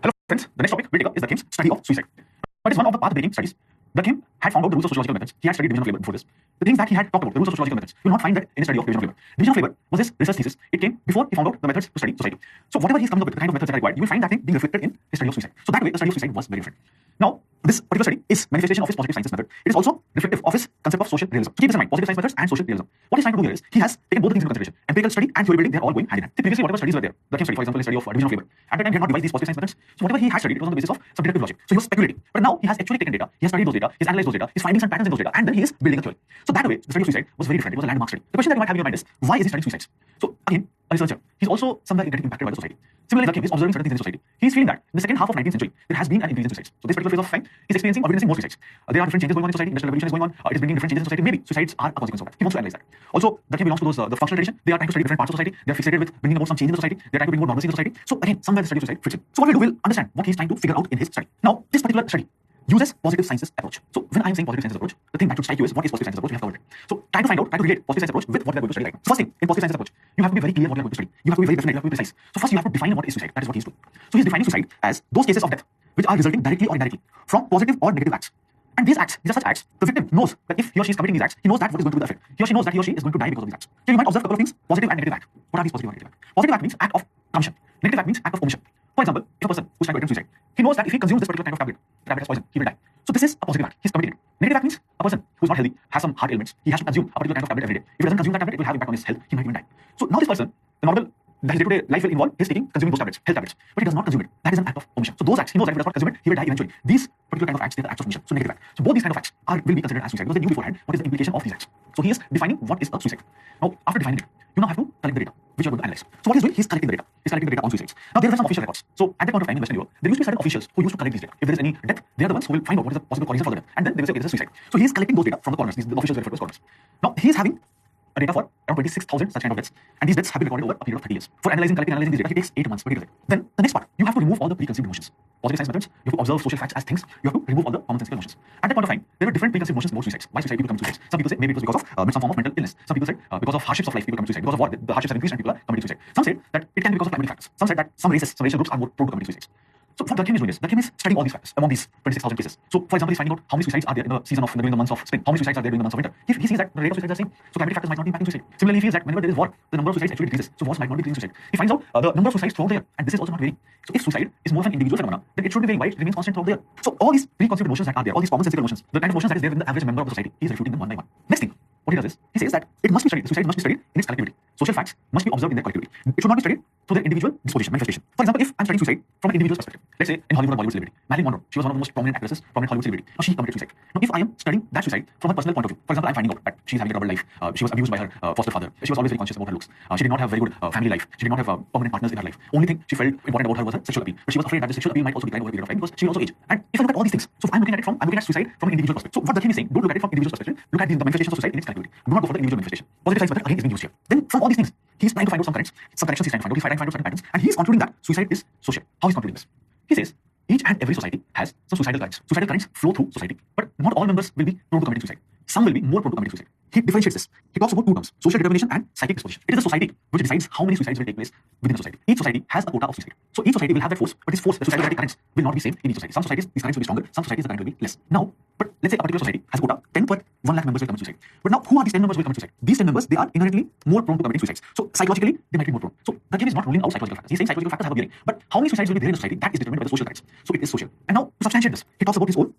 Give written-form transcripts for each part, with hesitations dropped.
Hello friends, the next topic we'll take up is Durkheim's study of suicide. It is one of the path-breaking studies. Durkheim had found out the rules of sociological methods. He had studied division of labor before this. The things that he had talked about, the rules of sociological methods, you will not find that in his study of division of labor. Division of labor was his research thesis. It came before he found out the methods to study society. So whatever he's coming up with, the kind of methods that are required, you will find that thing being reflected in his study of suicide. So that way, the study of suicide was very different. Now, this particular study is manifestation of his positive sciences method. It is also reflective of his concept of social realism. So keep this in mind, positive science methods and social realism. What he's trying to do here is, he has taken both the things into consideration. Empirical study and theory building, they're all going hand in hand. See, previously, whatever studies were there, Durkheim study, for example, his study of division of labor, at that time he had not devised these positive science methods. So whatever he had studied, it was on the basis of some deductive logic. So he was speculating. But now he has actually taken data, he has studied those data, he's analyzed those data, he's finding some patterns in those data, and then he is building a theory. So that way, the study of suicide was very different. It was a landmark study. The question that you might have in your mind is, why is he studying suicides? So again, a researcher, he's also somewhere getting impacted by the society. Similarly, Durkheim is observing certain things in society. He's feeling that in the second half of 19th century, there has been an increase in suicides. So this particular phase of time, he's experiencing or witnessing more suicides. There are different changes going on in society. Industrial revolution is going on. It is bringing different changes in society. Maybe suicides are a consequence of that. He wants to analyze that. Also, Durkheim belongs to those the functional tradition. They are trying to study different parts of society. They are fixated with bringing about some change in the society. They are trying to bring more normalcy in the society. So again, somewhere the study of suicide fits in. So what we'll do, we'll understand what he's trying to figure out in his study. Now, this particular study uses positive sciences approach. So when I'm saying positive sciences approach, the thing that should strike you is what is positive sciences approach. We have covered it. So try to find out, try to relate positive science approach with what we are going to study right now. So first thing, in positive sciences approach, you have to be very clear what you are going to study. You have to be very definite, you have to be precise. So first you have to define what is suicide. That is what he's doing. So he's defining suicide as those cases of death which are resulting directly or indirectly from positive or negative acts. And these acts, these are such acts, the victim knows that if he or she is committing these acts, he knows that what is going to be the effect. He or she knows that he or she is going to die because of these acts. So you might observe a couple of things, positive and negative act. What are these positive and negative acts? Positive act means act of commission. Negative act means act of omission. For example, if a person who's trying to attempt suicide, he knows that if he consumes this particular kind of tablet, the tablet has poison, he will die. So this is a positive act. He's committing it. Negative act means a person who's not healthy, has some heart ailments, he has to consume a particular kind of tablet every day. If he doesn't consume that tablet, it will have impact on his health. He might even die. So now this person, the normal that his day-to-day life will involve his consuming those tablets, health tablets, but he does not consume it. That is an act of omission. So those acts, he knows that if he does not consume it, he will die eventually. These particular kind of acts, they are acts of omission. So negative act. So both these kind of acts will be considered as suicide because they knew beforehand what is the implication of these acts. So he is defining what is a suicide. Now, after defining it, you now have to collect the data, which you are going to analyze. So what he's doing, he's collecting the data. He's collecting the data on suicides. Now there are some official records. So at that point of time in Western Europe, there used to be certain officials who used to collect these data. If there is any death, they are the ones who will find out what is the possible causes for the death, and then they will say, okay, this is suicide. So he is collecting those data from the coroners. The officials were referred to as coroners. Now he is having a data for around 26,000 such kind of deaths, and these deaths have been recorded over a period of 30 years. For analyzing, collecting, analyzing these data, it takes 8 months, but it is it. Then the next part, you have to remove all the preconceived notions. Positive science methods, you have to observe social facts as things. You have to remove all the commonsensical notions. At that point of time, there were different preconceived notions about suicides. Why suicide people commit suicides? Some people say maybe it was because of some form of mental illness. Some people said because of hardships of life people commit suicide. Because of war, the hardships have increased and people are committing suicide. Some said that it can be because of climatic factors. Some said that some races, some racial groups are more prone to committing suicides. So what Durkheim is doing is, Durkheim is studying all these factors among these 26,000 cases. So for example, he's finding out how many suicides are there in the season of during the months of spring, how many suicides are there during the months of winter. He sees that the rate of suicides are the same, so climatic factors might not be impacting suicide. Similarly, he feels that whenever there is war, the number of suicides actually decreases, so wars might not be decreasing suicide. He finds out the number of suicides throughout the year, and this is also not varying. So if suicide is more of an individual phenomenon, then it should be very wide, it remains constant throughout the year. So all these preconceived notions that are there, all these commonsensical notions, the kind of notions that is there in the average member of the society, he is refuting them one by one. Next thing, what he does is, he says that it must be studied, the suicide must be studied in its collectivity. Social facts must be observed in their collectivity. It should not be studied through their individual disposition, manifestation. For example, if I'm studying suicide from an individual perspective, let's say in Hollywood or Bollywood celebrity, Marilyn Monroe, she was one of the most prominent actresses, prominent Hollywood celebrity. Now she committed suicide. Now if I am studying that suicide from a personal point of view, for example, I'm finding out that she's having a troubled life, she was abused by her foster father, she was always very conscious about her looks, she did not have very good family life, she did not have permanent partners in her life. Only thing she felt important about her was her sexual appeal, but she was afraid that the sexual appeal might also decline over a period of time because she will also age. And if I look at all these things, so I'm looking at suicide from an individual perspective. So what Durkheim is saying, don't look at it from individual perspective, look at the manifestations of suicide in its collectivity. Do not go for the individual manifestation. Positive science method again is being used here. Then from all these things, he's trying to find out some connections he's trying to find out. He's trying to find out certain patterns, and he's concluding that suicide is social. How he's concluding this? He says each and every society has some suicidal currents. Suicidal currents flow through society, but not all members will be prone to committing suicide. Some will be more prone to committing suicide. He differentiates this. He talks about two terms: social determination and psychic disposition. It is the society which decides how many suicides will take place within the society. Each society has a quota of suicide. So each society will have that force, but this force, the suicidal currents, will not be same in each society. Some societies, these currents will be stronger. Some societies, the current will be less. Now, but let's say a particular society has a quota 10 per 1 lakh members will commit suicide. But now, who are these 10 members will commit suicide? These 10 members, they are inherently more prone to committing suicides. So psychologically, they might be more prone. So Durkheim is not ruling out psychological factors. He's saying psychological factors have a bearing. But how many suicides will be there in the society? That is determined by the social currents. So it is social. And now, to substantiate this, he talks about his own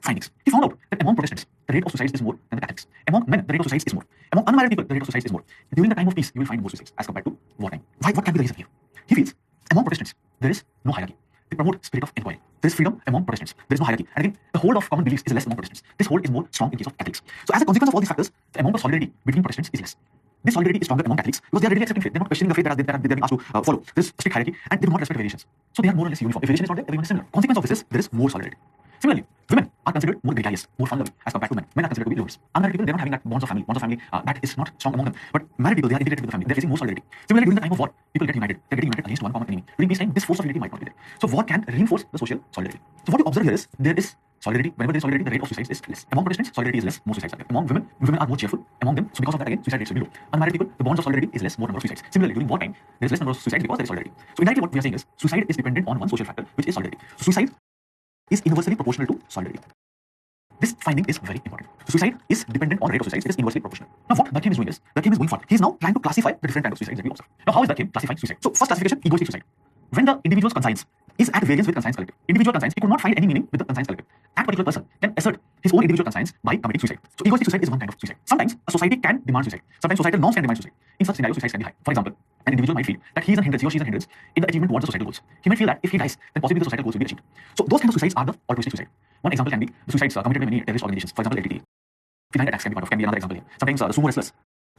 findings. He found out that among Protestants, the rate of suicides is more than the Catholics. Among men, the rate of suicides is more. Among unmarried people, the rate of suicides is more. During the time of peace, you will find more suicides as compared to wartime. Why? What can be the reason here? He feels among Protestants, there is no hierarchy. They promote spirit of inquiry. There is freedom among Protestants. There is no hierarchy. And again, the hold of common beliefs is less among Protestants. This hold is more strong in case of Catholics. So as a consequence of all these factors, the amount of solidarity between Protestants is less. This solidarity is stronger among Catholics because they are readily accepting faith. They are not questioning the faith that they are being asked to follow. There is strict hierarchy and they do not respect variations. So they are more or less uniform. If variation is not there, everyone is similar. Consequence of this is there is more solidarity. Similarly, women are considered more gregarious, more fun-loving as compared to men. Men are considered to be lovers. Unmarried people, they are not having that bonds of family. Bonds of family that is not strong among them. But married people, they are integrated with the family. They are facing more solidarity. Similarly, during the time of war, people get united. They are getting united against one common enemy. During peace time, this force of unity might not be there. So war can reinforce the social solidarity. So what you observe here is there is solidarity, whenever there is solidarity, the rate of suicides is less. Among Protestants, solidarity is less, more suicides are there. Among women are more cheerful. Among them, so because of that, again, suicide rates will be low. Unmarried people, the bonds of solidarity is less, more number of suicides. Similarly, during wartime, there is less number of suicides because there is solidarity. So indirectly, what we are saying is suicide is dependent on one social factor, which is solidarity. So suicide is inversely proportional to solidarity. This finding is very important. So suicide is dependent on rate of suicides. It is inversely proportional. Now, what Durkheim is doing is Durkheim is going forward. He is now trying to classify the different kinds of suicides that we observe. Now, how is Durkheim classifying suicide? So, first classification: egoistic suicide. When the individual's conscience is at variance with conscience collective. Individual conscience, he could not find any meaning with the conscience collective. That particular person can assert his own individual conscience by committing suicide. So egoistic suicide is one kind of suicide. Sometimes a society can demand suicide. Sometimes societal norms can demand suicide. In such scenarios, suicides can be high. For example, an individual might feel that he is a hindrance, he or she is a hindrance in the achievement towards the societal goals. He might feel that if he dies, then possibly the societal goals will be achieved. So those kinds of suicides are the altruistic suicide. One example can be the suicides committed by many terrorist organizations. For example, LTTE. Feline attacks can be another example here. Sometimes the sumo wrestlers,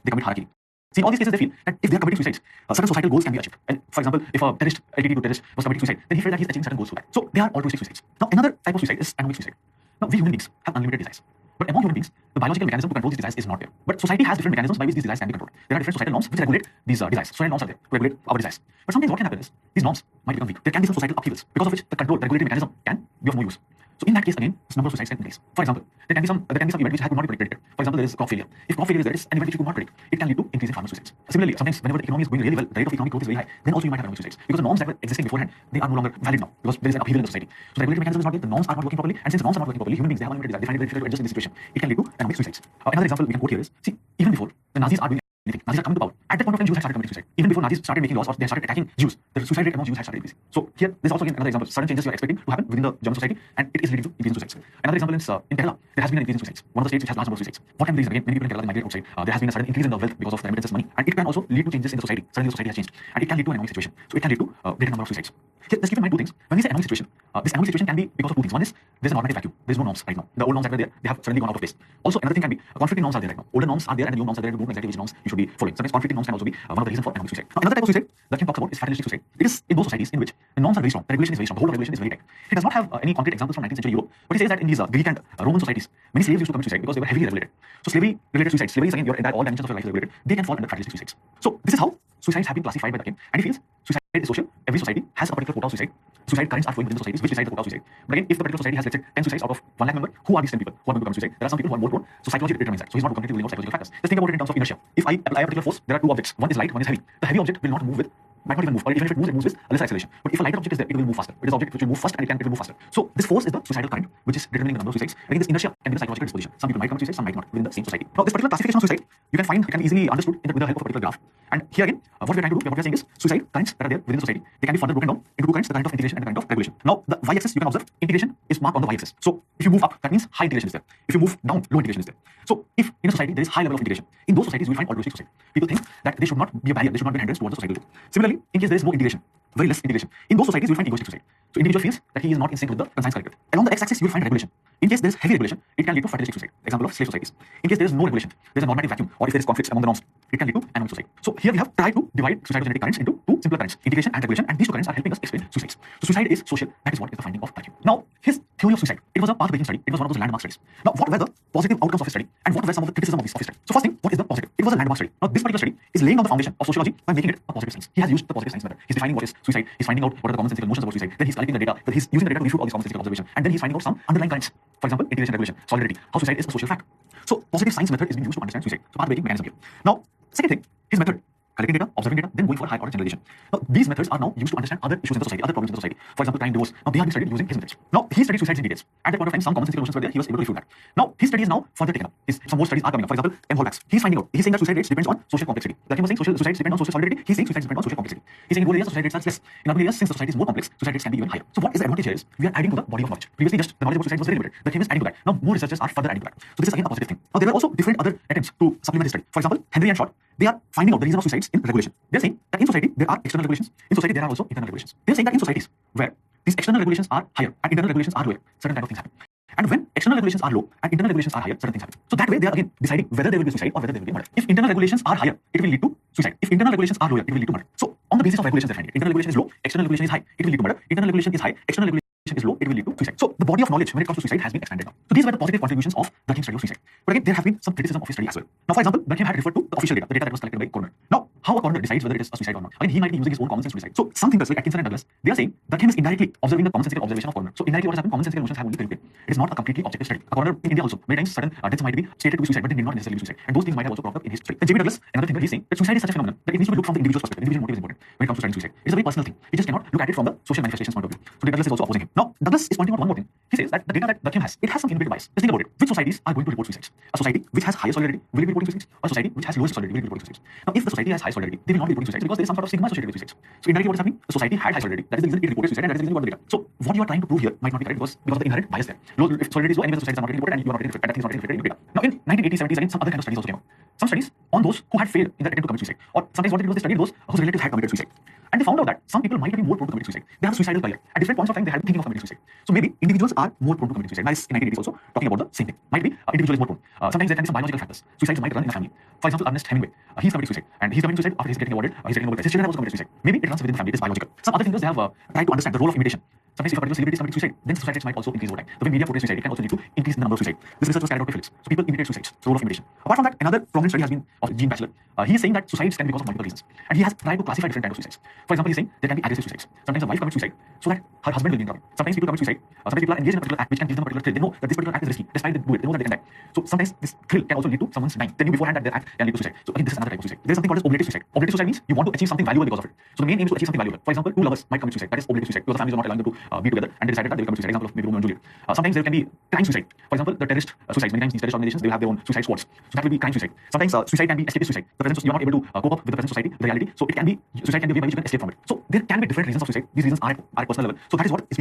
they commit harakiri. See, in all these cases, they feel that if they are committing suicides, certain societal goals can be achieved. And for example, if a terrorist, LTT to terrorist, was committing suicide, then he felt that he's achieving certain goals through that. So they are altruistic suicides. Now, another type of suicide is anomic suicide. Now, we human beings have unlimited desires. But among human beings, the biological mechanism to control these desires is not there. But society has different mechanisms by which these desires can be controlled. There are different societal norms which regulate these desires. Societal norms are there to regulate our desires. But sometimes what can happen is these norms might become weak. There can be some societal upheavals because of which the control, the regulatory mechanism can be of more use. So in that case, again, this number of suicides can increase. For example, there can be some event which could not be predicted. For example, there is crop failure. If crop failure is there, it's an event which you could not predict. It can lead to increase in farmer suicides. Similarly, sometimes whenever the economy is going really well, the rate of economic growth is very high, then also you might have economic suicides because the norms that were existing beforehand, they are no longer valid now because there is an upheaval in the society. So the regulatory mechanism is not there, the norms are not working properly, and since norms are not working properly, human beings, they have unlimited desire. They find it very difficult to adjust in this situation. It can lead to economic suicides. Another example we can quote here is, see, even before the Nazis are doing anything, Nazis are coming to power. At that point of time, Jews had started committing suicide. Even before Nazis started making laws or they started attacking Jews, the suicide rate among Jews had started increasing. So here, there's also again another example. Sudden changes you are expecting to happen within the German society, and it is leading to increase in suicides. Another example is in Kerala, there has been an increase in suicides. One of the states which has large number of suicides. What can be the reason? Again, many people in Kerala they migrate outside. There has been a sudden increase in the wealth because of the remittances money, and it can also lead to changes in the society. Suddenly, the society has changed, and it can lead to an economic situation. So it can lead to greater number of suicides. Here, let's keep in mind two things. When we say economic situation, this economic situation can be because of two things. One is there's a normative vacuum. There's no norms right now. The old norms that were there, they have suddenly gone out of place. Also, another thing can be conflicting norms are there right now. Older norms are there and the new norms are there. You don't know exactly which norms you should be following. Sometimes conflicting norms can also be one of the reasons for economic suicide. Now, another type of suicide that Kim talks about is fatalistic suicide. It is in those societies in which the norms are very strong, the regulation is very strong, the whole of regulation is very tight. He does not have any concrete examples from 19th century Europe, but he says that in these Greek and Roman societies, many slaves used to commit suicide because they were heavily regulated. So slavery-related suicides, slavery is again your entire all dimensions of your life is regulated. They can fall under fatalistic suicides. So this is how suicides have been classified by the Kim, and he feels suicide is social. Every society has a particular quota of suicide. Suicide currents are flowing within the societies which decide the quota of suicide. But again, if the particular society has, let's say, 10 suicides out of 1 lakh member, who are these 10 people who are going to commit suicide? There are some people who are more prone, so psychology determines that. So he's not completely ruling out psychological factors. Let's think about it in terms of inertia. If I apply a particular force, there are two objects. One is light, one is heavy. The heavy object will not move with, might not even move, or even if it moves with a lesser acceleration. But if a lighter object is there, it will move faster. It is an object which will move first and it will move faster. So this force is the suicidal current, which is determining the number of suicides. Again, this inertia can be the psychological disposition. Some people might commit suicide, some might not within the same society. Now, this particular classification of suicide, you can find, it can be easily understood with the help of a particular graph. And here again, what we're trying to do, what we're saying is suicide currents that are there within the society, they can be further broken down into two currents, the current of integration and the current of regulation. Now, the y-axis, you can observe, integration is marked on the y-axis. So if you move up, that means high integration is there. If you move down, low integration is there. So if in a society there is high level of integration, in those societies you will find altruistic suicide. People think that they should not be a barrier, they should not be a hindrance towards the societal good. Similarly, in case there is no integration, very less integration, in those societies you will find egoistic suicide. So individual feels that he is not in sync with the conscience collective. Along the x-axis you will find regulation. In case there is heavy regulation, it can lead to fatalistic suicide. Example of slave societies. In case there is no regulation, there is a normative vacuum, or if there is conflicts among the norms, it can lead to anomic suicide. So here we have tried to divide suicidal genetic currents into two simpler currents, integration and regulation, and these two currents are helping us explain suicides. So suicide is social. That is what is the finding of Durkheim. Now, his theory of suicide, it was a path-breaking study. It was one of those landmark studies. Now, what were the positive outcomes of his study, and what were some of the criticism of his study? So first thing, what is the positive? It was a landmark study. Now, this particular study is laying down the foundation of sociology by making it a positive science. He has used the positive science method. He's defining what is suicide. He's finding out what are the commonsensical notions about suicide. Then he's collecting the data. Then he's using the data to refute all these commonsensical observations. And then he's finding out some underlying currents. For example, integration, regulation, solidarity, how suicide is a social fact. So positive science method is being used to understand suicide. So path-breaking mechanism here. Now, second thing, his method, collecting data, observing data, then going for high order generalization. Now, these methods are now used to understand other issues in the society, other problems in the society. For example, crime, divorce. Now, they are being studied using his methods. Now, he studied suicides in details. At that point of time, some commonsensical notions were there. He was able to refute that. Now, his study is now further taken up. Some more studies are coming up. For example, M. Hallbach's. He's finding out. He's saying that suicide rates depends on social complexity. Like he was saying, social suicides depend on social solidarity. He's saying suicides depend on social complexity. He's saying in rural areas, suicide rates are less. In urban areas, since the society is more complex, suicide rates can be even higher. So, what is the advantage here is we are adding to the body of knowledge. Previously, just the knowledge about suicide was very limited. The Kim is adding to that. Now, more researchers are further adding to that. So, this is again a positive thing. Now, there were also different other attempts to supplement his study. For example, Henry and Short, they are finding out the reason of suicides in regulation. They're saying that in society there are external regulations. In society there are also internal regulations. They're saying that in societies where these external regulations are higher and internal regulations are lower, certain kind of things happen. And when external regulations are low and internal regulations are higher, certain things happen. So that way they are again deciding whether there will be suicide or whether there will be murder. If internal regulations are higher, it will lead to suicide. If internal regulations are lower, it will lead to murder. So on the basis of regulations, they're finding it. Internal regulation is low, external regulation is high, it will lead to murder. Internal regulation is high, external regulation is low, it will lead to suicide. So the body of knowledge when it comes to suicide has been expanded now. So these were the positive contributions of Durkheim's study of suicide. But again, there have been some criticism of his study as well. Now, for example, Durkheim had referred to the official data, the data that was collected by coroner. Now, how a coroner decides whether it is a suicide or not? Again, he might be using his own common sense to decide. So some thinkers like Atkinson and Douglas, they are saying Durkheim is indirectly observing the commonsensical observation of coroner. So indirectly, what has happened? Commonsensical notions have only been repeated. It is not a completely objective study. A coroner in India also many times certain deaths might be stated to be suicide, but they did not necessarily be suicide, and those things might have also cropped up in his study. And J.B. Douglas, another thinker, he's saying that suicide is such a phenomenon that it needs to be looked from the individual's perspective. Individual motive is important when it comes to studying suicide. It's a very personal thing. We just cannot look at it from the social manifestations point of view. So Douglas is also opposing him. Now, Douglas is pointing out one more thing. He says that the data that Durkheim has, it has some inbuilt bias. Just think about it. Which societies are going to report suicides? A society which has higher solidarity will be reporting suicides. A society which has lowest solidarity will be reporting suicides. Now, if the society has high solidarity, they will not be reporting suicides because there is some sort of stigma associated with suicides. So indirectly, what is happening? The society had high solidarity. That is the reason it reported suicide, and that is the reason you got the data. So what you are trying to prove here might not be correct because of the inherent bias there. Low, if solidarity is low, anyway the societies are not getting reported, and you are not getting reflected, and that thing is not getting reflected in your data. Now, in 1980s, 70s, again, some other kind of studies also came out. Some studies on those who had failed in their attempt to commit suicide, or sometimes what they did was they studied those whose relatives had committed suicide. And they found out that some people might be more prone to commit suicide. They have a suicidal career. At different points of time, they had been thinking of committing suicide. So maybe individuals are more prone to committing suicide. Nice in 1980s also talking about the same thing. Might be individual is more prone. Sometimes there can be some biological factors. Suicides might run in a family. For example, Ernest Hemingway, he's committing suicide, and he's committing suicide after he's getting awarded. He's getting Nobel Prize. His children have also committed suicide. Maybe it runs within the family. It is biological. Some other thinkers they have tried to understand the role of imitation. Sometimes if a particular celebrity is committing suicide, then suicide rates might also increase over time. The way media portrays suicide, it can also lead to increase in the number of suicide. This research was carried out by Phillips. So people imitate suicides. The role of imitation. Apart from that, another prominent study has been of Jean Batchelor. He is saying that suicides can be because of multiple reasons, and he has tried to classify different kinds of suicides. For example, he's saying there can be aggressive suicides. Sometimes a wife commits suicide so that her husband will be in trouble. Sometimes people commit suicide. Sometimes people are engaged in a particular act which can give them a particular thrill. They know that this particular act is risky. Despite they do it, they know that they can die. So sometimes this thrill can also lead to someone's dying. They knew beforehand that their act can lead to suicide. So again, this is another type of suicide. There is something called as oblative suicide. Oblative suicide means you want to achieve something valuable because of it. So the main aim is to achieve something valuable. For example, two lovers might commit suicide. That is oblative suicide because the families are not allowing them to be together, and they decided that they will commit suicide. Example of maybe Romeo and Juliet. Sometimes there can be crime suicide. For example, the terrorist suicides. Many times these terrorist organizations they will have their own suicide squads. So that will be crime suicide. Sometimes suicide can be escapist suicide. The present you are not able to cope up with the present society, the reality. So it can be suicide can be a way by which you can escape from it. So there can be different reasons of suicide. These reasons are at personal level. So that is what is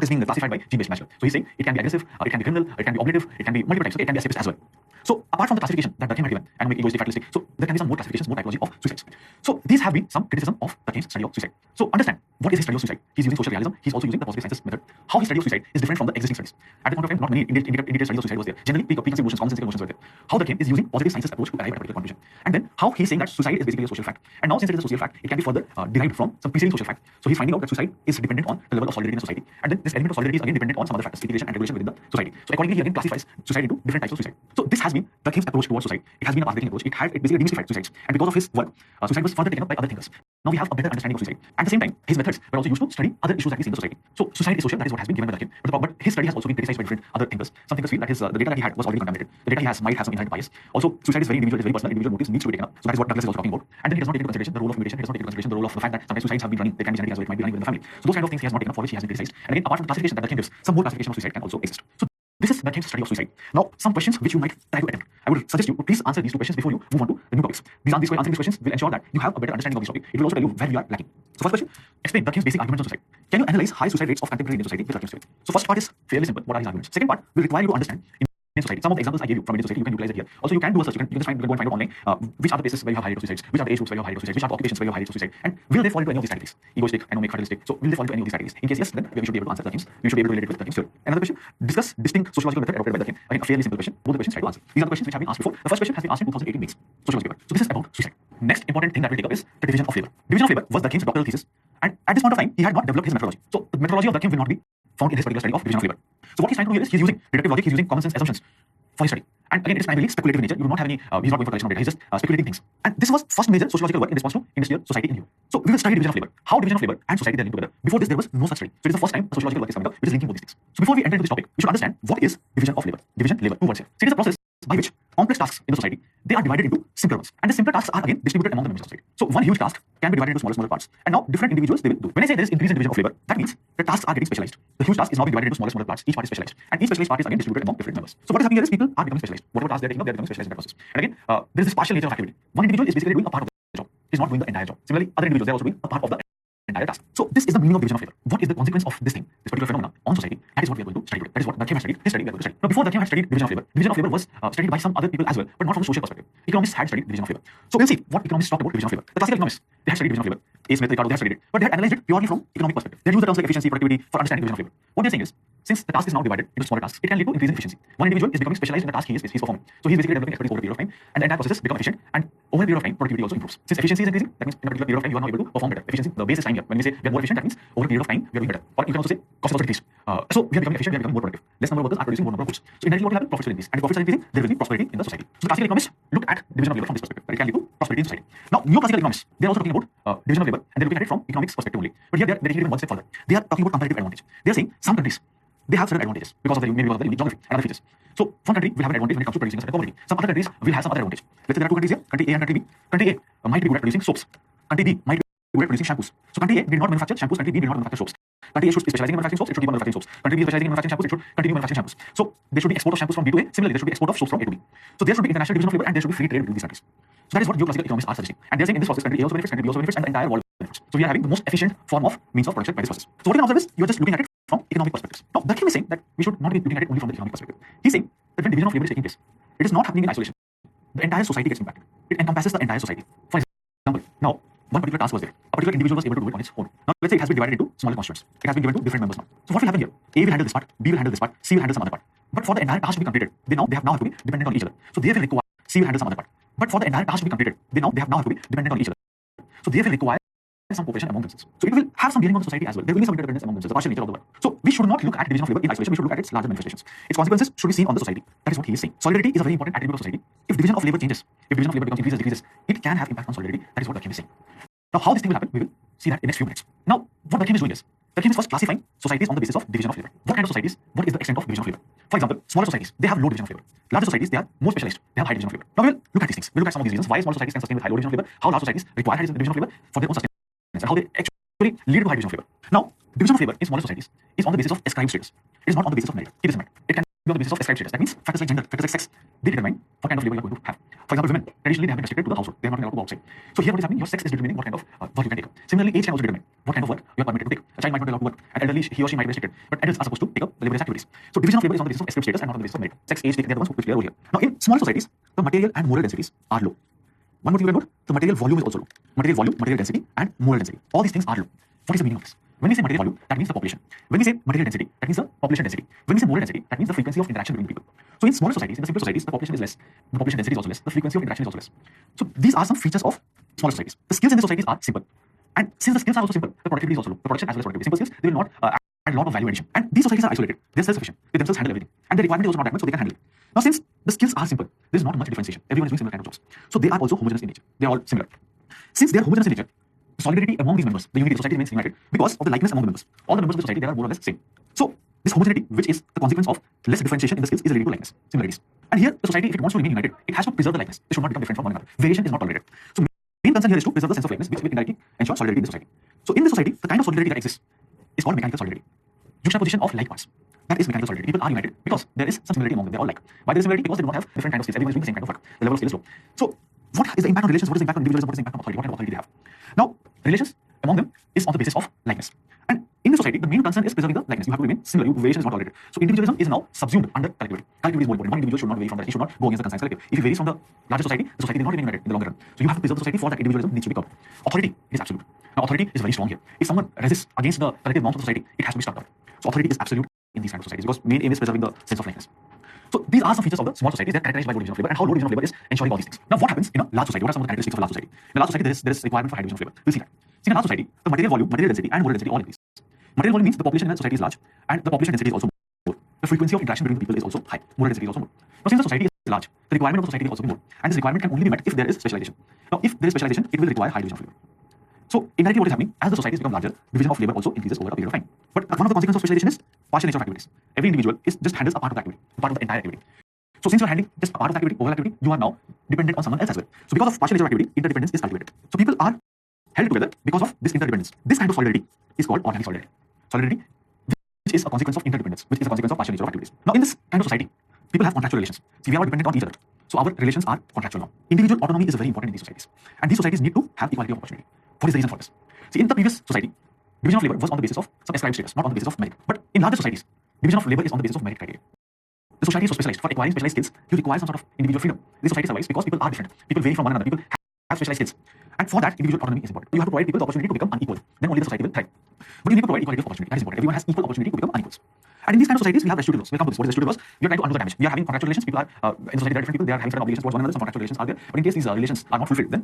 being classified by Jean Batchelor. So he's saying it can be aggressive, it can be criminal, it can be oblative, it can be multiple types. Okay, it can be escapist as well. So apart from the classification that Durkheim had given and make egoistic, fatalistic, so there can be some more classifications, more typology of suicides. So these have been some criticism of Durkheim's study of suicide. So understand what is his study of suicide. He's using social realism. He's also using the positive sciences method. How his study of suicide is different from the existing studies. At the point of time, not many indicated studies of suicide was there. Generally, preconceived notions, commonsensical notions were there. How Durkheim is using positive sciences approach to arrive at a particular conclusion. And then how he's saying that suicide is basically a social fact. And now since it is a social fact, it can be further derived from some preceding social fact. So he's finding out that suicide is dependent on the level of solidarity in the society. And then this element of solidarity is again dependent on some other factors, integration and regulation within the society. So accordingly, he again classifies suicide into different types of suicide. So this has been Durkheim's approach towards suicide. It has been a path-breaking approach. It basically demystified suicides. And because of his work, suicide was further taken up by other thinkers. Now we have a better understanding of suicide. At the same time, his methods were also used to study other issues that we see in the society. So suicide is social. That is what has been given by Durkheim. But his study has also been criticized by different other thinkers. Some thinkers feel that the data that he had was already contaminated. The data he has might have some inherent bias. Also, suicide is very individual. It's very personal. Individual motives needs to be taken up. So that is what Douglas is also talking about. And then he does not take into consideration the role of imitation. He does not take into consideration the role of the fact that sometimes suicides have been running. They can be genetic as well. It might be running within the family. So those kind of things he has not taken up, for which he has been criticized. And again, apart from the classification that Durkheim gives, some more classification of suicide can also exist. So this is Durkheim's study of suicide. Now, some questions which you might try to attempt. I would suggest you to please answer these two questions before you move on to the new topics. Answering these questions will ensure that you have a better understanding of this topic. It will also tell you where you are lacking. So first question, explain Durkheim's basic arguments on suicide. Can you analyze high suicide rates of contemporary Indian society with Durkheim's theory? So first part is fairly simple. What are his arguments? Second part will require you to understand Indian society. Some of the examples I gave you from Indian society, you can utilize it here. Also, you can do a search. You can go and find out online which are the places where you have high rates of suicides, which are the age groups where you have high rates of suicides, which are the occupations where you have high rates of suicide, and will they fall into any of these categories? Egoistic, anomic, fatalistic. So will they fall into any of these categories? In case yes, then we should be able to answer Durkheim's. We should be able to relate it with Durkheim's theory. Another question: discuss distinct sociological method adopted by Durkheim. Again, a fairly simple question. Both the questions try to answer. These are the questions which have been asked before. The first question has been asked in 2018 Mains sociology paper. So this is about suicide. Next important thing that we'll take up is the division of labor. Division of labor was Durkheim's doctoral thesis, and at this point of time, he had not developed his methodology. So the methodology of Durkheim will not be found in his particular study of division of labor. So what he's trying to do here is he's using deductive logic, he's using common sense assumptions for his study. And again, it is primarily speculative in nature. You do not have any, he's not going for collection of data, he's just speculating things. And this was first major sociological work in response to industrial society in Europe. So we will study division of labor. How division of labor and society they are linked together. Before this, there was no such study. So it is the first time a sociological work is coming up which is linking both these things. So before we enter into this topic, we should understand what is division of labor. Division, labor, two words here. So it is a process by which complex tasks in the society, they are divided into simpler ones. And the simpler tasks are again distributed among the members of society. So one huge task can be divided into smaller parts. And now different individuals, they will do it. When I say there is increase in division of labor, that means the tasks are getting specialized. The huge task is now being divided into smaller parts. Each part is specialized. And each specialized part is again distributed among different members. So what is happening here is people are becoming specialized. Whatever task they are taking up, they are becoming specialized in that process. And again, there is this partial nature of activity. One individual is basically doing a part of the job. He's not doing the entire job. Similarly, other individuals, they are also doing a part of the entire task. So this is the meaning of division of labor. What is the consequence of this thing, this particular phenomenon on society? That is what we are going to study today. That is what Durkheim has studied. His study we are going to study. Now, before Durkheim had studied division of labor was studied by some other people as well, but not from a social perspective. Economists had studied division of labor. So we'll see what economists talked about division of labor. The classical economists, they had studied division of labor. A. Smith, Ricardo, they have studied it. But they had analyzed it purely from economic perspective. They used the terms like efficiency, productivity for understanding division of labor. What they're saying is, since the task is now divided into smaller tasks, it can lead to increasing efficiency. One individual is becoming specialized in the task he's performing. So he's basically developing expertise over a period of time, and the entire process become efficient, and over a period of time, productivity also improves. Since efficiency is increasing, that means in a particular period of time, you are now able to perform better. Efficiency, the base is time here. When we say we are more efficient, that means over a period of time, we are doing better. Or you can also say cost is also decreased. So we are becoming efficient, we are becoming more productive. Less number of workers are producing more number of goods. So indirectly what will happen? Profits will increase. And if profits are increasing, there will be prosperity in the society. So the classical economists look at division of labor from this perspective, that it can lead to prosperity in society. Now, neoclassical economists, they are also talking about division of labor, and they're looking at it from economics perspective only. But here they are taking it one step further. They are talking about comparative advantage. They are saying some countries, they have certain advantages because of the maybe because of the unique geography and other features. So one country will have an advantage when it comes to producing a certain commodity. Some other countries will have some other advantage. Let's say there are two countries here, country A and country B. Country A might be good at producing soaps. Country B might be good at producing shampoos. So country A did not manufacture shampoos, country B did not manufacture soaps. Country A should be specializing in manufacturing soaps, it should keep on manufacturing soaps. Country B is specializing in manufacturing shampoos, it should continue manufacturing shampoos. So there should be export of shampoos from B to A. Similarly, there should be export of soaps from A to B. So there should be international division of labor and there should be free trade between these countries. So that is what neoclassical economists are suggesting. And they are saying in this process, country A also benefits, country B also benefits, and the entire world benefits. So we are having the most efficient form of means of production by this process. So what you can observe is you are just looking at it from economic perspectives. Now, Durkheim is saying that we should not be looking at it only from the economic perspective. He's saying that when division of labor is taking place, it is not happening in isolation. The entire society gets impacted. It encompasses the entire society. For example, now one particular task was there. A particular individual was able to do it on its own. Now let's say it has been divided into smaller constituents. It has been given to different members now. So what will happen here? A will handle this part, B will handle this part, C will handle some other part. But for the entire task to be completed, they have now have to be dependent on each other. So they will require C will handle some other part. But for the entire task to be completed, they have now have to be dependent on each other. So they will require some cooperation among themselves. So it will have some bearing on the society as well. There will be some interdependence among themselves, the partial nature of the work. So we should not look at division of labor in isolation. We should look at its larger manifestations. Its consequences should be seen on the society. That is what he is saying. Solidarity is a very important attribute of society. If division of labor changes, if division of labor becomes increases, decreases, it can have impact on solidarity. That is what Durkheim is saying. Now, how this thing will happen, we will see that in the next few minutes. Now, what Durkheim is doing is, Durkheim is first classifying societies on the basis of division of labor. What kind of societies? What is the extent of division of labor? For example, smaller societies, they have low division of labor. Larger societies, they are more specialized. They have high division of labor. Now, we'll look at these things. We'll look at some of these reasons why small societies can sustain with high low division of labor, how large societies require high division of labor for their own sustenance, and how they actually lead to high division of labor. Now, division of labor in smaller societies is on the basis of ascribed status. It is not on the basis of merit. Keep this in mind. It can be on the basis of ascribed status. That means factors like gender, factors like sex, they determine what kind of labor you are going to have. For example, women, traditionally they have been restricted to the household. They are not allowed to go outside. So here what is happening? Your sex is determining what kind of work you can take up. Similarly, age can also determine what kind of work you are permitted to take. A child might not be allowed to work. An elderly, he or she might be restricted. But adults are supposed to take up laborious activities. So division of labor is on the basis of ascribed status and not on the basis of merit. Sex, age, they are the ones who play a role here. Now, in smaller societies, the material and moral densities are low. One more thing you can note, the material volume is also low. Material volume, material density, and moral density. All these things are low. What is the meaning of this? When we say material volume, that means the population. When we say material density, that means the population density. When we say moral density, that means the frequency of interaction between people. So in smaller societies, in the simpler societies, the population is less. The population density is also less. The frequency of interaction is also less. So these are some features of smaller societies. The skills in the societies are simple. And since the skills are also simple, the productivity is also low. The production as well as productivity. Simple skills, they will not add a lot of value addition. And these societies are isolated. They're self-sufficient. They themselves handle everything. And the requirement is also not that much, so they can handle it. Now, since the skills are simple, there is not much differentiation. Everyone is doing similar kind of jobs. So they are also homogeneous in nature. They are all similar. Since they are homogeneous in nature, solidarity among these members, the unity of society remains united because of the likeness among the members. All the members of the society, they are more or less same. So this homogeneity, which is the consequence of less differentiation in the skills, is related to likeness, similarities. And here, the society, if it wants to remain united, it has to preserve the likeness. They should not become different from one another. Variation is not tolerated. So main concern here is to preserve the sense of likeness, which will indirectly ensure solidarity in the society. So in the society, the kind of solidarity that exists is called mechanical solidarity. Juxtaposition of like parts. That is mechanical solidarity. People are united because there is some similarity among them. They're all like. Why there is similarity? Because they do not have different kinds of skills. Everyone is doing the same kind of work. The level of skill is low. So what is the impact on relations? What is the impact on individualism? What is the impact on authority? What kind of authority they have? Now, relations among them is on the basis of likeness. And in the society, the main concern is preserving the likeness. You have to remain similar. Variation is not tolerated. So individualism is now subsumed under collectivity. Collectivity is more important. One individual should not vary from that. He should not go against the conscience collective. If he varies from the larger society, the society will not remain united in the long run. So you have to preserve the society for that individualism needs to be curbed. Authority is absolute. Now, authority is very strong here. If someone resists against the collective norms of society, it has to be struck down. So authority is absolute in these kind of societies because main aim is preserving the sense of likeness. So these are some features of the small societies that are characterized by low division of labor and how low division of labor is ensuring all these things. Now, what happens in a large society? What are some of the characteristics of a large society? In a large society, there is requirement for high division of labor. We'll see that. See, in a large society, the material volume, material density, and moral density all increase. Material volume means the population in a society is large, and the population density is also more. The frequency of interaction between the people is also high. Moral density is also more. Now, since the society is large, the requirement of the society will also be more, and this requirement can only be met if there is specialization. Now, if there is specialization, it will require high division of labor. So, indirectly, what is happening as the societies become larger, division of labor also increases over a period of time. But one of the consequences of specialization is partial nature of activities. Every individual just handles a part of the activity, a part of the entire activity. So, since you are handling just a part of the activity, overall activity, you are now dependent on someone else as well. So, because of partial nature of activity, interdependence is cultivated. So, people are held together because of this interdependence. This kind of solidarity is called organic solidarity. Solidarity, which is a consequence of interdependence, which is a consequence of partial nature of activities. Now, in this kind of society, people have contractual relations. See, we are not dependent on each other. So, our relations are contractual now. Individual autonomy is very important in these societies. And these societies need to have equality of opportunity. What is the reason for this? See, in the previous society, division of labor was on the basis of some ascribed status, not on the basis of merit. But in larger societies, division of labor is on the basis of merit criteria. The society is so specialized. For acquiring specialized skills, you require some sort of individual freedom. This society survives because people are different. People vary from one another. People have specialized skills. And for that, individual autonomy is important. You have to provide people the opportunity to become unequal. Then only the society will thrive. But you need to provide equality of opportunity. That is important. Everyone has equal opportunity to become unequals. And in these kind of societies, we have restitutive laws. We'll come to this. What is restitutive laws? We are trying to undo the damage. We are having contractual relations. People are in society, there are different people. They are having certain obligations towards one another. Some contractual relations are there. But in case these relations are not fulfilled, then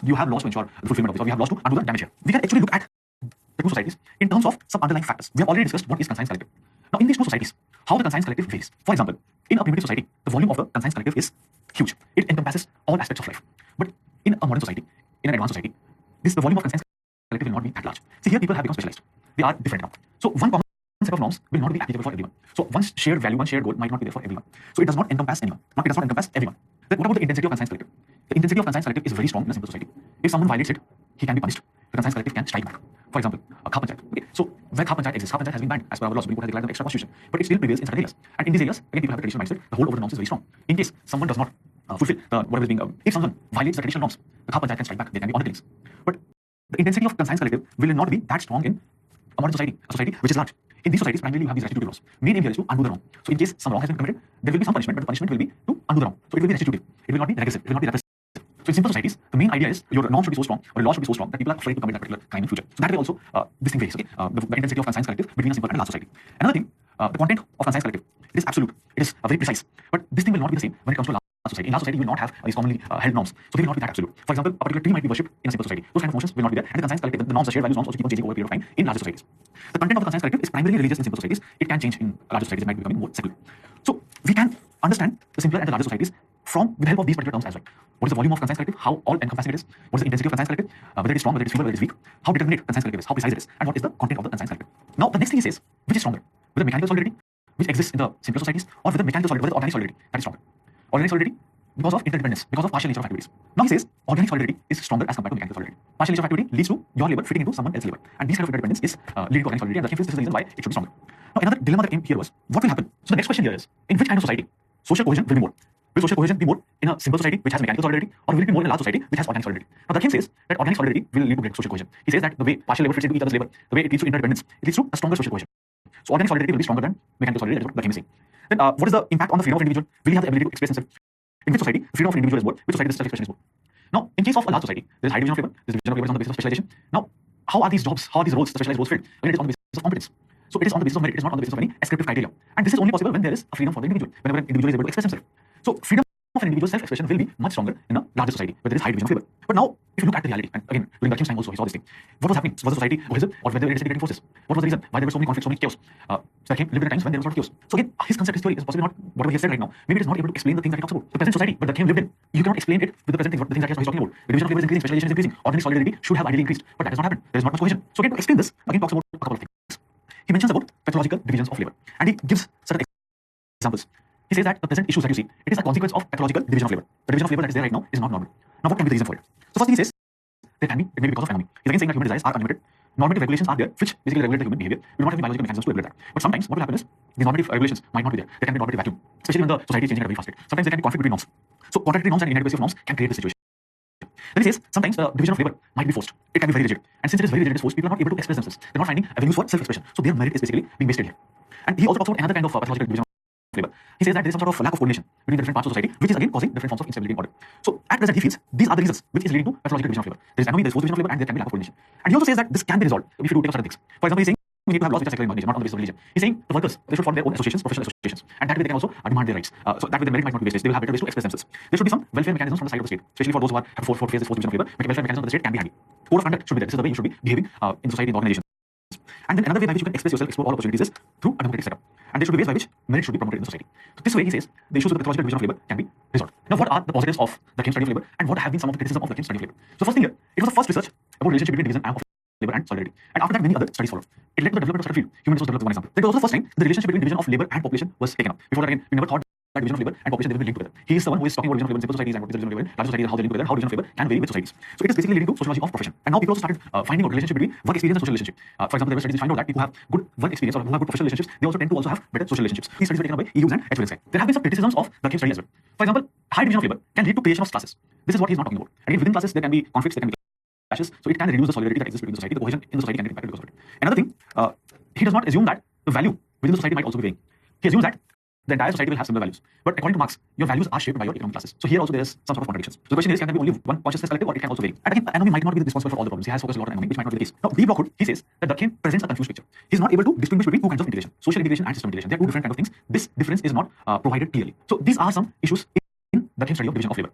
you have laws to ensure the fulfillment of this, or we have laws to undo the damage here. We can actually look at the two societies in terms of some underlying factors. We have already discussed what is conscience collective. Now, in these two societies, how the conscience collective varies. For example, in a primitive society, the volume of the conscience collective is huge. It encompasses all aspects of life. But in a modern society, in an advanced society, the volume of conscience collective will not be that large. See, here people have become specialized. They are different now. So one common set of norms will not be applicable for everyone. So one shared value, one shared goal might not be there for everyone. So it does not encompass anyone. It does not encompass everyone. Then what about the intensity of conscience collective? The intensity of conscience collective is very strong in a simple society. If someone violates it, he can be punished. The conscience collective can strike back. For example, a Khar Panchayat. Okay, so where Khar Panchayat exists, Khar Panchayat has been banned as per our laws. Supreme Court has declared them extra constitution, but it still prevails in certain areas. And in these areas, again, people have the traditional mindset. The whole over the norms is very strong. In case someone does not fulfill whatever is being, if someone violates the traditional norms, the Khar Panchayat can strike back. There can be honor killings. But the intensity of conscience collective will not be that strong in a modern society, a society which is large. In these societies, primarily you have these restitutive laws. Main aim here is to undo the wrong. So in case some wrong has been committed, there will be some punishment, but the punishment will be to undo the wrong. So it will be restitutive. It will not be regressive. It will not be repressive. So in simple societies, the main idea is your norm should be so strong, or a law should be so strong that people are afraid to commit that particular crime in future. So that way also, this thing varies. Okay, the intensity of conscience collective between a simple and a large society. Another thing, the content of conscience collective, it is absolute. It is very precise. But this thing will not be the same when it comes to a large society. In large society, you will not have these commonly held norms. So they will not be that absolute. For example, a particular tree might be worshipped in a simple society. Those kind of notions will not be there. And the conscience collective, the norms, the shared values norms also keep on changing over a period of time in larger societies. The content of the conscience collective is primarily religious in simple societies. It can change in larger societies. It might be becoming more secular. So we can understand the simpler and the larger societies with the help of these particular terms as well. What is the volume of conscience collective? How all-encompassing it is? What is the intensity of conscience collective? Whether it is strong, whether it is feeble, whether it is weak? How determinate conscience collective is? How precise it is? And what is the content of the conscience collective? Now, the next thing he says, which is stronger? Whether mechanical solidity, which exists in the simpler societies, or whether mechanical solidity, whether organic solidity, that is stronger. Organic solidity, because of interdependence, because of partial nature of activities. Now he says, organic solidity is stronger as compared to mechanical solidity. Partial nature of activity leads to your labor fitting into someone else's labor. And this kind of interdependence is leading to organic solidity, and the this is the reason why it should be stronger. Now, another dilemma that came here was, what will happen? So the next question here is, in which kind of society social cohesion will be more? Will social cohesion be more in a simple society which has mechanical solidity, or will it be more in a large society which has organic solidity? Now, Durkheim says that organic solidity will lead to great social cohesion. He says that the way partial labor fits into each other's labor, the way it leads to interdependence, it leads to a stronger social cohesion. So organic solidity will be stronger than mechanical solidity. That is what Durkheim is saying. Then what is the impact on the freedom of an individual? Will he have the ability to express himself? In which society the freedom of an individual is more? Which society the self-expression is more? Now, in case of a large society, there is high division of labor. This division of labor is on the basis of specialization. Now, how are these jobs, how are these roles, the specialized roles filled? Again, it is on the basis of competence. So it is on the basis of merit. It is not on the basis of any ascriptive criteria. And this is only possible when there is a freedom for the individual. Whenever an individual is able to express himself. So freedom of an individual's self-expression will be much stronger in a larger society where there is high division of labor. But now, if you look at the reality, and again, during Durkheim's time also, he saw this thing. What was happening? Was the society cohesive, or whether it is integrating forces? What was the reason why there were so many conflicts, so many chaos? Durkheim lived in times when there was a lot of chaos. So again, his concept, his theory is possibly not whatever he has said right now. Maybe it is not able to explain the things that he talks about. The present society, but Durkheim lived in, you cannot explain it with the present things, the things that he is talking about. The division of labor is increasing, specialization is increasing, organic solidity should have ideally increased, but that has not happened. There is not much cohesion. So again, to explain this, again talks about a couple of things. He mentions about pathological divisions of labor, and he gives certain examples. He says that the present issues that you see, it is a consequence of pathological division of labor. The division of labor that is there right now is not normal. Now, what can be the reason for it? So first thing he says, there can be, it may be because of anomy. He's again saying that human desires are unlimited. Normative regulations are there, which basically regulate the human behavior. We do not have any biological mechanisms to regulate that. But sometimes what will happen is, these normative regulations might not be there. There can be a normative vacuum, especially when the society is changing at a very fast rate. Sometimes there can be conflict between norms. So contradictory norms and inadequacy of norms can create this situation. Then he says, sometimes the division of labor might be forced. It can be very rigid. And since it is very rigid, it is forced, people are not able to express themselves. They're not finding avenues for self-expression. So their merit is basically being wasted here. And he also talks about another kind of pathological division of labor. He says that there is some sort of lack of coordination between the different parts of society, which is again causing different forms of instability in order. So at present, he feels these are the reasons which is leading to pathological division of labor. There is anomy, there is forced division of labor, and there can be lack of coordination. And he also says that this can be resolved if you do take certain things. For example, he's saying we need to have laws which are secular in nature, not on the basis of religion. He's saying the workers, they should form their own associations, professional associations, and that way they can also demand their rights. So that way the merit might not be wasted. They will have better ways to express themselves. There should be some welfare mechanisms from the side of the state, especially for those who are have to face this forced division of labor. Welfare mechanisms of the state can be handy. Code of conduct should be there. This is the way you should be behaving in society, in the organization. And then another way by which you can express yourself, explore all opportunities is through a democratic setup. And there should be ways by which merit should be promoted in the society. So this way, he says, the issues with the pathological division of labor can be resolved. Now, what are the positives of the Durkheim study of labor, and what have been some of the criticisms of the Durkheim study of labor? So first thing here, it was the first research about relationship between division of labor and solidarity. And after that, many other studies followed. It led to the development of certain field. Human resource development was one example. Then it was also the first time the relationship between division of labor and population was taken up. Before that, again, we never thought that division of labor and population they will be linked together. He is the one who is talking about division of labor in simple societies and what is division of labor in larger societies and how they link together, how division of labor can vary with societies. So it is basically leading to sociology of profession. And now people also started finding out relationship between work experience and social relationship. For example, there were studies which find out that people who have good work experience or who have good professional relationships, they also tend to also have better social relationships. These studies were taken up by Hughes and Edwin. There have been some criticisms of the Durkheim study as well. For example, high division of labor can lead to creation of classes. This is what he is not talking about. And within classes there can be conflicts, there can be clashes, so it can reduce the solidarity that exists between the society. The cohesion in the society can get impacted because of it. Another thing, he does not assume that the value within the society might also be varying. He assumes that the entire society will have similar values. But according to Marx, your values are shaped by your economic classes. So here also there is some sort of contradictions. So the question is, can there be only one consciousness collective, or it can also vary? And again, anomy might not be responsible for all the problems. He has focused a lot on anomy, which might not be the case. Now, B. Blockhood, he says that Durkheim presents a confused picture. He's not able to distinguish between two kinds of integration: social integration and system integration. They are two different kinds of things. This difference is not provided clearly. So these are some issues in Durkheim's study of division of labor.